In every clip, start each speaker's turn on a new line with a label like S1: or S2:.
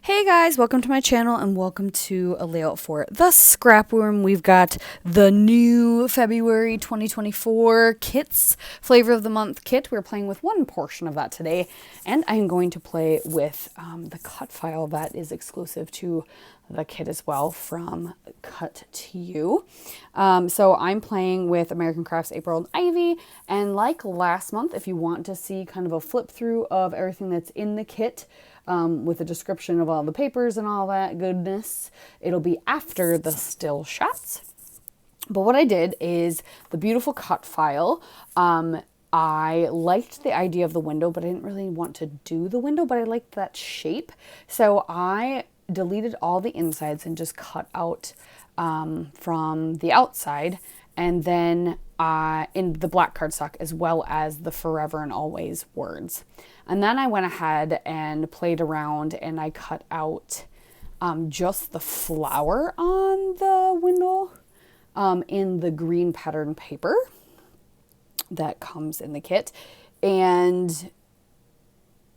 S1: Hey guys, welcome to my channel and welcome to a layout for the Scrap Room. We've got the new February 2024 kits, flavor of the month kit. We're playing with one portion of that today, and I'm going to play with the Cutfile that is exclusive to the kit as well from Cut to You. So I'm playing with American Crafts April and Ivy, and like last month, if you want to see kind of a flip through of everything that's in the kit, with a description of all the papers and all that goodness, it'll be after the still shots. But what I did is the beautiful Cutfile. I liked the idea of the window, but I didn't really want to do the window, but I liked that shape. So I deleted all the insides and just cut out from the outside, and then in the black cardstock, as well as the forever and always words. And then I went ahead and played around and I cut out just the flower on the window in the green pattern paper that comes in the kit, and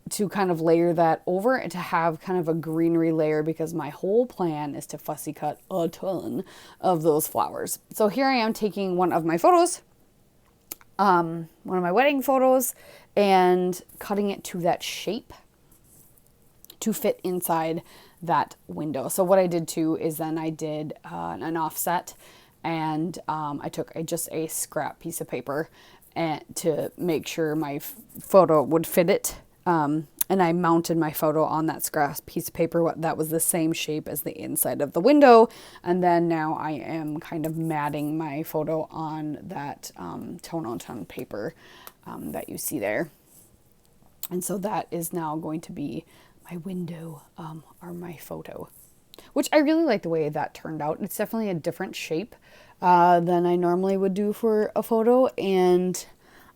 S1: to kind of layer that over and to have kind of a greenery layer, because my whole plan is to fussy cut a ton of those flowers. So here I am taking one of my photos, one of my wedding photos, and cutting it to that shape to fit inside that window. So what I did too is then I did an offset, and I took just a scrap piece of paper and to make sure my photo would fit it. And I mounted my photo on that scrap piece of paper that was the same shape as the inside of the window. And then now I am kind of matting my photo on that tone-on-tone paper that you see there. And so that is now going to be my window or my photo, which I really like the way that turned out. It's definitely a different shape than I normally would do for a photo. And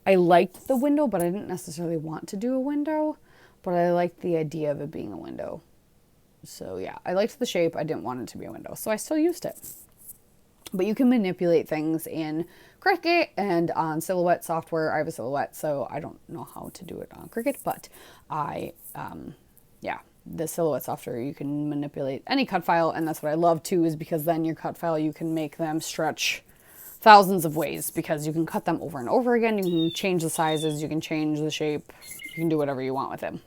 S1: I liked the window, but I didn't necessarily want to do a window, but I liked the idea of it being a window. So yeah, I liked the shape. I didn't want it to be a window, so I still used it. But you can manipulate things in Cricut and on Silhouette software. I have a Silhouette, so I don't know how to do it on Cricut, but the Silhouette software, you can manipulate any cut file, and that's what I love too, is because then your cut file, you can make them stretch thousands of ways, because you can cut them over and over again. You can change the sizes, you can change the shape, you can do whatever you want with them.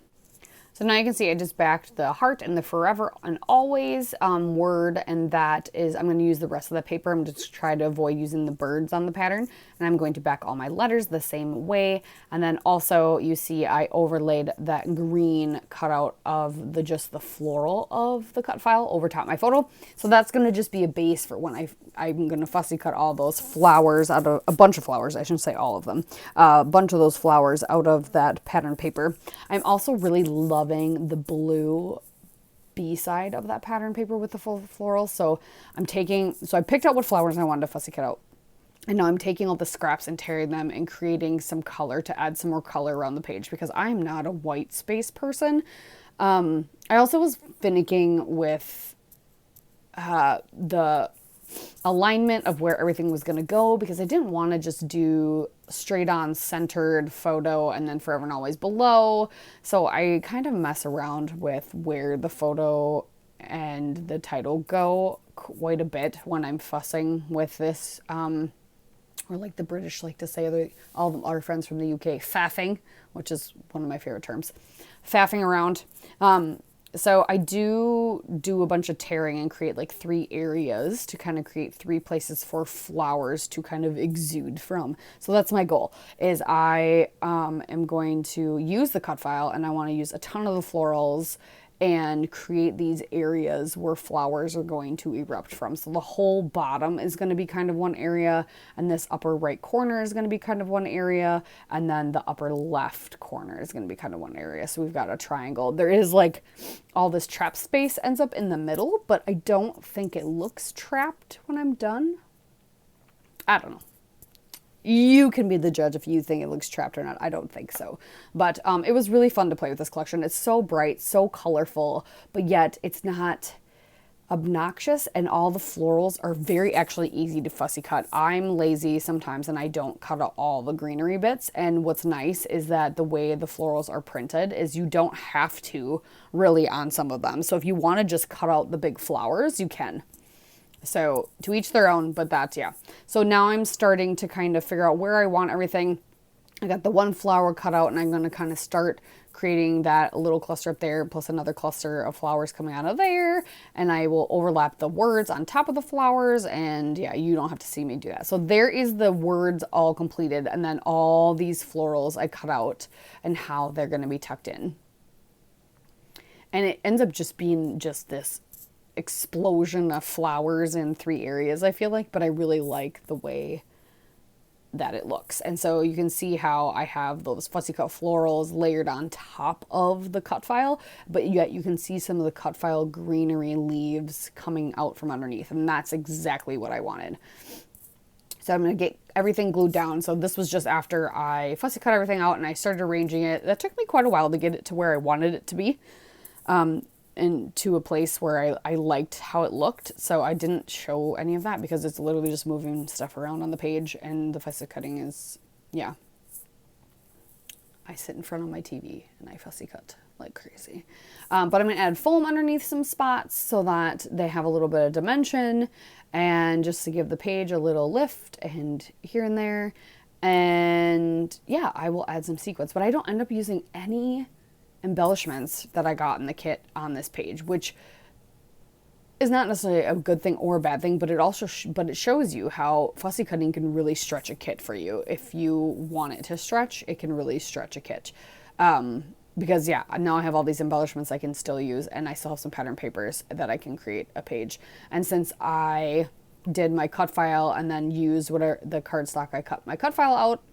S1: So now you can see I just backed the heart and the forever and always word, and that is, I'm going to use the rest of the paper. I'm just trying to avoid using the birds on the pattern, and I'm going to back all my letters the same way. And then also you see I overlaid that green cutout of just the floral of the cut file over top my photo. So that's going to just be a base for when I'm going to fussy cut all those flowers out of, a bunch of flowers, I shouldn't say all of them, a bunch of those flowers out of that pattern paper. I'm also really loving the blue B-side of that pattern paper with the full floral. So I picked out what flowers I wanted to fussy cut out. And now I'm taking all the scraps and tearing them and creating some color to add some more color around the page, because I'm not a white space person. I also was finicking with the alignment of where everything was going to go, because I didn't want to just do straight on centered photo and then forever and always below. So I kind of mess around with where the photo and the title go quite a bit when I'm fussing with this, or like the British like to say, all our friends from the UK, faffing, which is one of my favorite terms, faffing around. So I do a bunch of tearing and create like 3 areas to kind of create 3 places for flowers to kind of exude from. So that's my goal, is I am going to use the cut file, and I want to use a ton of the florals and create these areas where flowers are going to erupt from. So the whole bottom is going to be kind of one area, and this upper right corner is going to be kind of one area, and then the upper left corner is going to be kind of one area. So we've got a triangle. There is like all this trap space ends up in the middle, but I don't think it looks trapped when I'm done. I don't know. You can be the judge if you think it looks trapped or not. I don't think so. But it was really fun to play with this collection. It's so bright, so colorful, but yet it's not obnoxious, and all the florals are very actually easy to fussy cut. I'm lazy sometimes and I don't cut out all the greenery bits, and what's nice is that the way the florals are printed is you don't have to really on some of them. So if you want to just cut out the big flowers, you can. So to each their own, but that's, yeah. So now I'm starting to kind of figure out where I want everything. I got the one flower cut out, and I'm going to kind of start creating that little cluster up there, plus another cluster of flowers coming out of there. And I will overlap the words on top of the flowers. And yeah, you don't have to see me do that. So there is the words all completed. And then all these florals I cut out and how they're going to be tucked in. And it ends up just being just this explosion of flowers in 3 areas, I feel like. But I really like the way that it looks. And so you can see how I have those fussy cut florals layered on top of the Cutfile, but yet you can see some of the Cutfile greenery leaves coming out from underneath, and that's exactly what I wanted. So I'm going to get everything glued down. So this was just after I fussy cut everything out and I started arranging it. That took me quite a while to get it to where I wanted it to be. And to a place where I liked how it looked. So I didn't show any of that because it's literally just moving stuff around on the page, and the fussy cutting is, yeah. I sit in front of my TV and I fussy cut like crazy. But I'm going to add foam underneath some spots so that they have a little bit of dimension, and just to give the page a little lift and here and there. And yeah, I will add some sequins, but I don't end up using any embellishments that I got in the kit on this page, which is not necessarily a good thing or a bad thing, but it also but it shows you how fussy cutting can really stretch a kit for you. If you want it to stretch, it can really stretch a kit. Because yeah, now I have all these embellishments I can still use, and I still have some pattern papers that I can create a page. And since I did my Cutfile and then used whatever the cardstock, I cut my Cutfile out,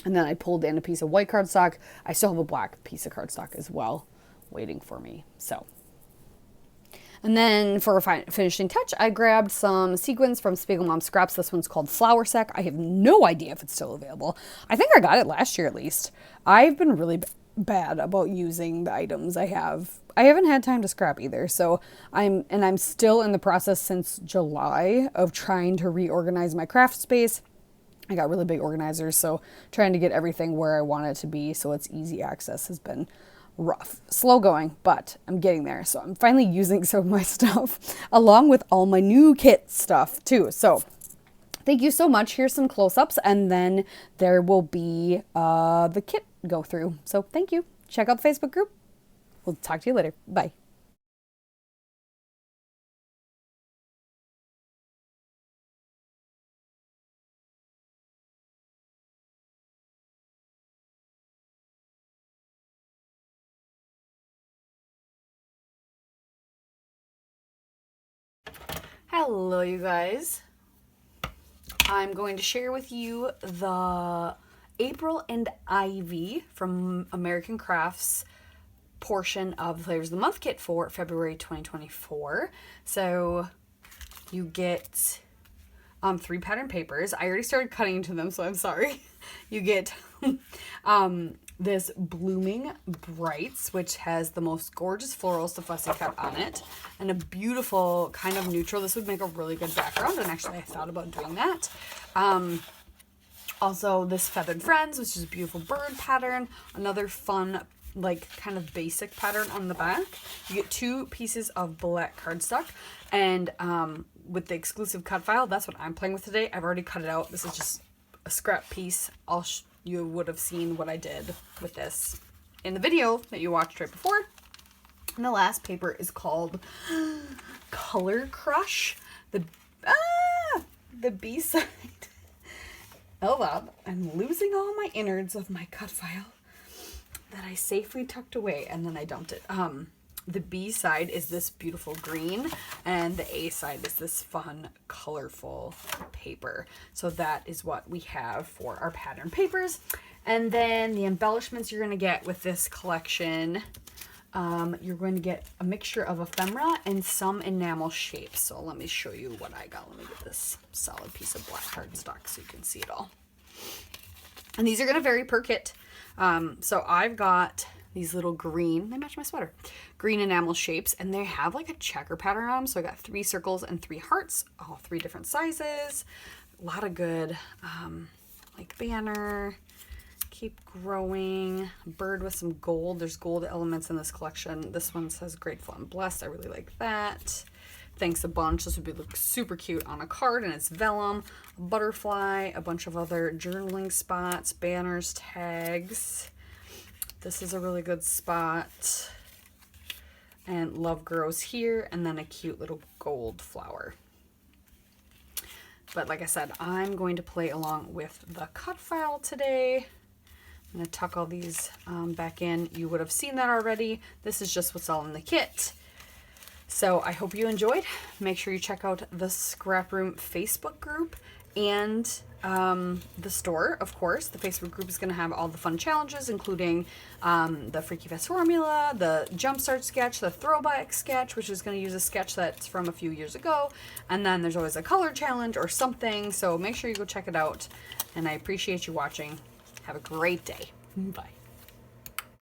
S1: and then I pulled in a piece of white cardstock. I still have a black piece of cardstock as well waiting for me. So, and then for a finishing touch, I grabbed some sequins from Spiegel Mom Scraps. This one's called Flower Sack. I have no idea if it's still available. I think I got it last year at least. I've been really bad about using the items I have. I haven't had time to scrap either. So I'm still in the process since July of trying to reorganize my craft space. I got really big organizers, so trying to get everything where I want it to be so it's easy access has been rough. Slow going, but I'm getting there. So I'm finally using some of my stuff along with all my new kit stuff too. So thank you so much. Here's some close-ups, and then there will be the kit go through. So thank you. Check out the Facebook group. We'll talk to you later. Bye. Hello, you guys. I'm going to share with you the April and Ivy from American Crafts portion of the Flavors of the Month kit for February 2024. So you get 3 pattern papers. I already started cutting into them, so I'm sorry. You get this Blooming Brights, which has the most gorgeous florals to fussy cut on it, and a beautiful kind of neutral. This would make a really good background, and actually I thought about doing that. Also this Feathered Friends, which is a beautiful bird pattern, another fun like kind of basic pattern on the back. You get 2 pieces of black cardstock, and with the exclusive Cutfile, that's what I'm playing with today. I've already cut it out. This is just a scrap piece. You would have seen what I did with this in the video that you watched right before. And the last paper is called Color Crush. The B-side. Hold up. I'm losing all my innards of my Cutfile that I safely tucked away, and then I dumped it. The B side is this beautiful green, and the A side is this fun, colorful paper. So that is what we have for our pattern papers. And then the embellishments you're going to get with this collection, you're going to get a mixture of ephemera and some enamel shapes. So let me show you what I got. Let me get this solid piece of black cardstock so you can see it all. And these are going to vary per kit. So I've got these little green, they match my sweater, green enamel shapes, and they have like a checker pattern on them. So I got 3 circles and 3 hearts, all 3 different sizes. A lot of good, like banner, keep growing, bird with some gold. There's gold elements in this collection. This one says grateful and blessed. I really like that. Thanks a bunch. This would be look super cute on a card, and it's vellum, a butterfly, a bunch of other journaling spots, banners, tags. This is a really good spot. And love grows here, and then a cute little gold flower. But like I said, I'm going to play along with the Cutfile today. I'm going to tuck all these back in. You would have seen that already. This is just what's all in the kit. So I hope you enjoyed. Make sure you check out the ScrapRoom Facebook group and the store, of course. The Facebook group is going to have all the fun challenges, including the Freaky Fest formula, the Jumpstart sketch, the Throwback sketch, which is going to use a sketch that's from a few years ago. And then there's always a color challenge or something. So make sure you go check it out. And I appreciate you watching. Have a great day. Bye.